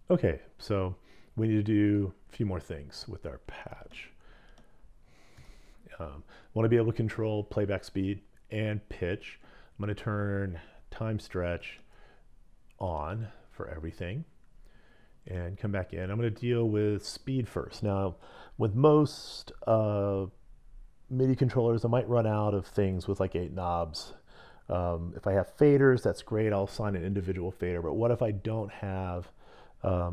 Okay, so we need to do a few more things with our patch. Want to be able to control playback speed and pitch. I'm going to turn time stretch on for everything and come back in. I'm going to deal with speed first. Now, with most MIDI controllers, I might run out of things with like 8 knobs. If I have faders, that's great. I'll assign an individual fader. But what if I don't have 4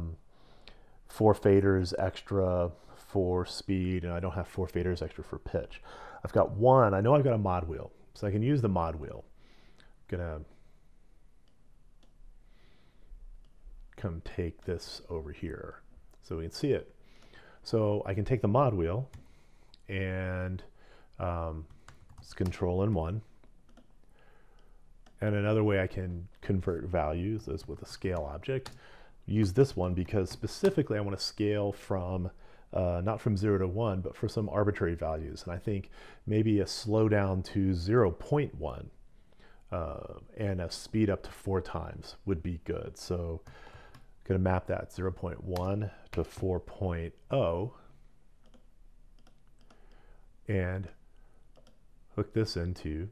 faders extra for speed and I don't have 4 faders extra for pitch? I've got one. I know I've got a mod wheel, so I can use the mod wheel. I'm gonna come take this over here so we can see it. So I can take the mod wheel and it's control in one. And another way I can convert values is with a scale object. Use this one because specifically I want to scale from not from 0 to 1, but for some arbitrary values. And I think maybe a slowdown to 0.1 and a speed up to 4 times would be good. So I'm going to map that 0.1 to 4.0 and hook this into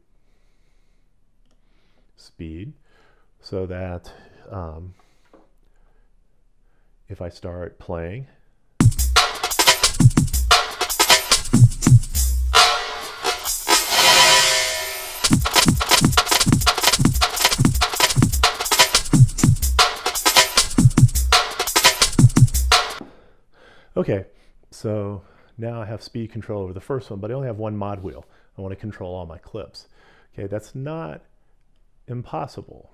speed so that if I start playing, okay, so now I have speed control over the first one, but I only have one mod wheel. I want to control all my clips. Okay, that's not impossible.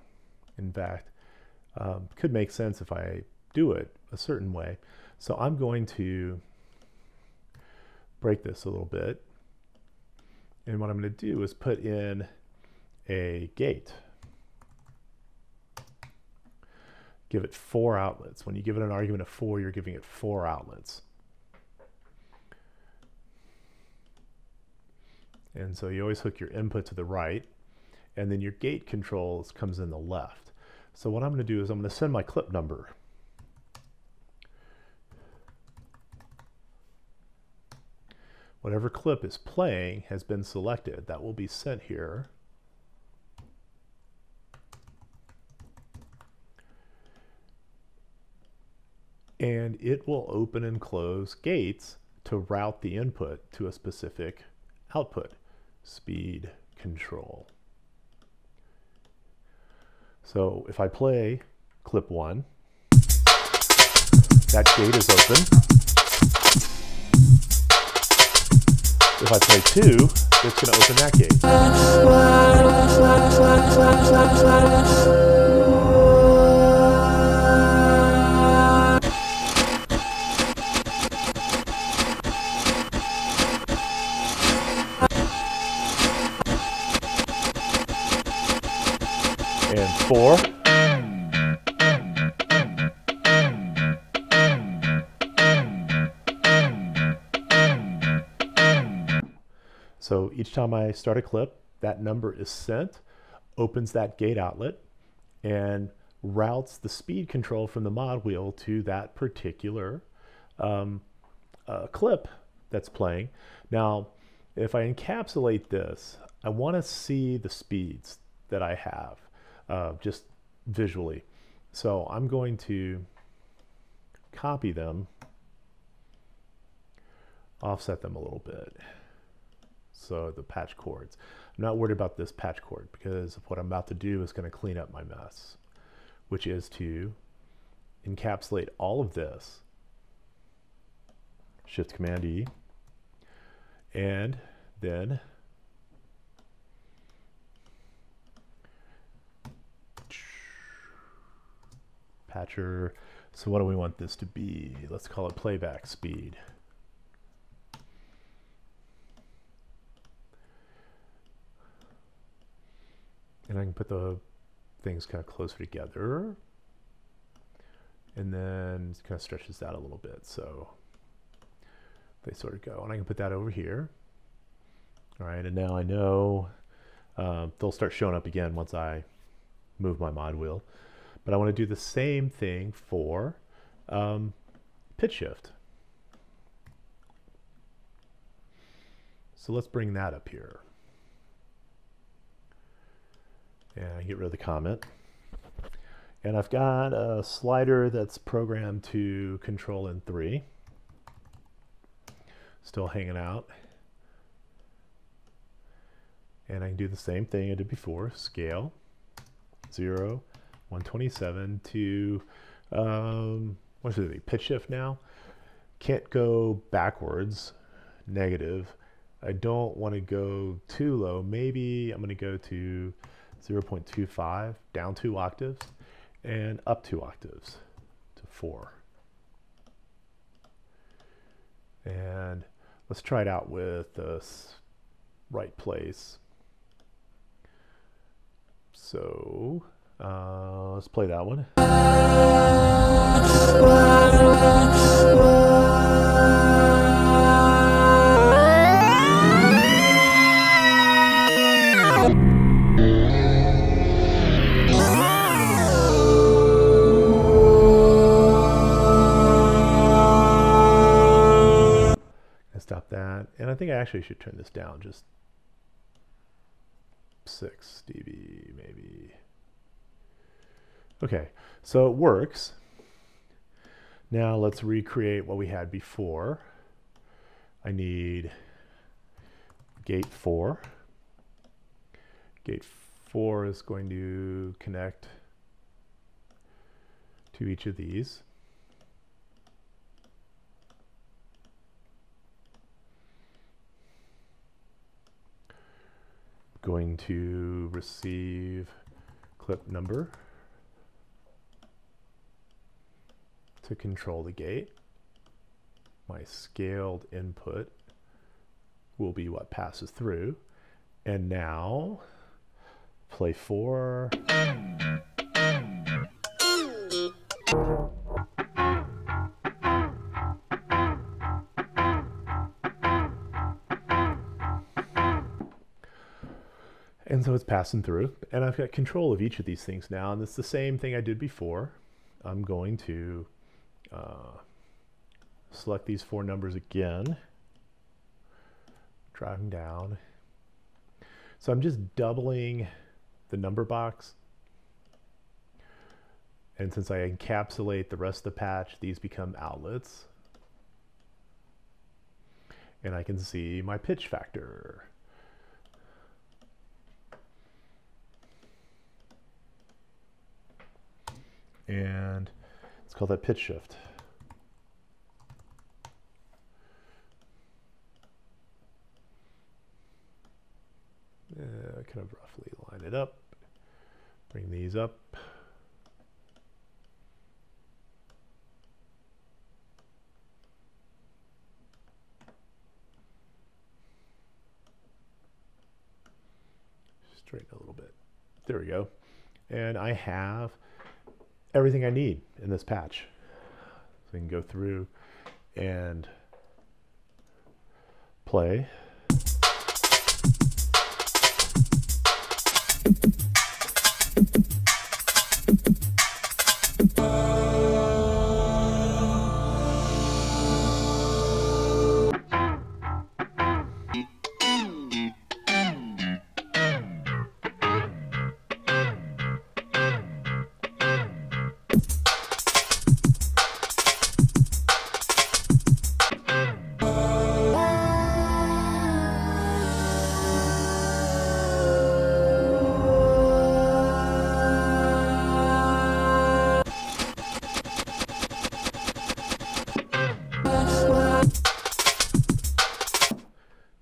In fact, could make sense if I do it a certain way. So I'm going to break this a little bit. And what I'm going to do is put in a gate. Give it 4 outlets. When you give it an argument of 4, you're giving it 4 outlets. And so you always hook your input to the right, and then your gate controls comes in the left. So what I'm going to do is I'm going to send my clip number. Whatever clip is playing has been selected. That will be sent here. And it will open and close gates to route the input to a specific output. Speed control. So if I play clip 1, that gate is open. If I play 2, it's going to open that gate. And 4. So each time I start a clip, that number is sent, opens that gate outlet, and routes the speed control from the mod wheel to that particular clip that's playing. Now, if I encapsulate this, I want to see the speeds that I have just visually. So I'm going to copy them, offset them a little bit. So the patch chords. I'm not worried about this patch chord because what I'm about to do is going to clean up my mess, which is to encapsulate all of this, Shift Command E, and then patcher. So what do we want this to be? Let's call it playback speed. And I can put the things kind of closer together. And then it kind of stretches that a little bit. So they sort of go. And I can put that over here. All right, and now I know they'll start showing up again once I move my mod wheel. But I want to do the same thing for pitch shift. So let's bring that up here. And get rid of the comment. And I've got a slider that's programmed to control in 3. Still hanging out. And I can do the same thing I did before. Scale 0, 127 to what should it be? Pitch shift now. Can't go backwards, negative. I don't want to go too low. Maybe I'm going to go to 0.25, down 2 octaves, and up 2 octaves to 4. And let's try it out with this right place. So let's play that one. Stop that. And I think I actually should turn this down just 6 dB maybe. Okay, so it works. Now let's recreate what we had before. I need gate 4. Gate 4 is going to connect to each of these. Going to receive clip number to control the gate. My scaled input will be what passes through. And now play 4. And so it's passing through, and I've got control of each of these things now, and it's the same thing I did before. I'm going to select these 4 numbers again, driving down. So I'm just doubling the number box, and since I encapsulate the rest of the patch, these become outlets, and I can see my pitch factor. And let's call that pitch shift. Kind of roughly line it up, bring these up. Straighten a little bit. There we go. And I have everything I need in this patch. So I can go through and play.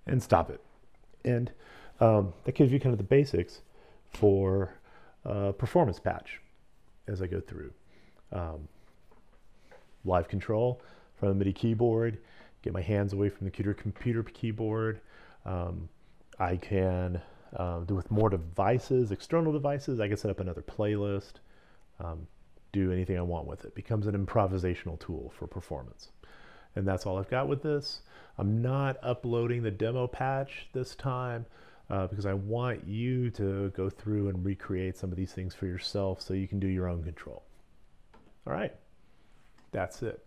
And stop it. And that gives you kind of the basics for performance patch as I go through. Live control from the MIDI keyboard, get my hands away from the computer keyboard. I can do with more devices, external devices, I can set up another playlist, do anything I want with it. It becomes an improvisational tool for performance. And that's all I've got with this. I'm not uploading the demo patch this time because I want you to go through and recreate some of these things for yourself so you can do your own control. All right. That's it.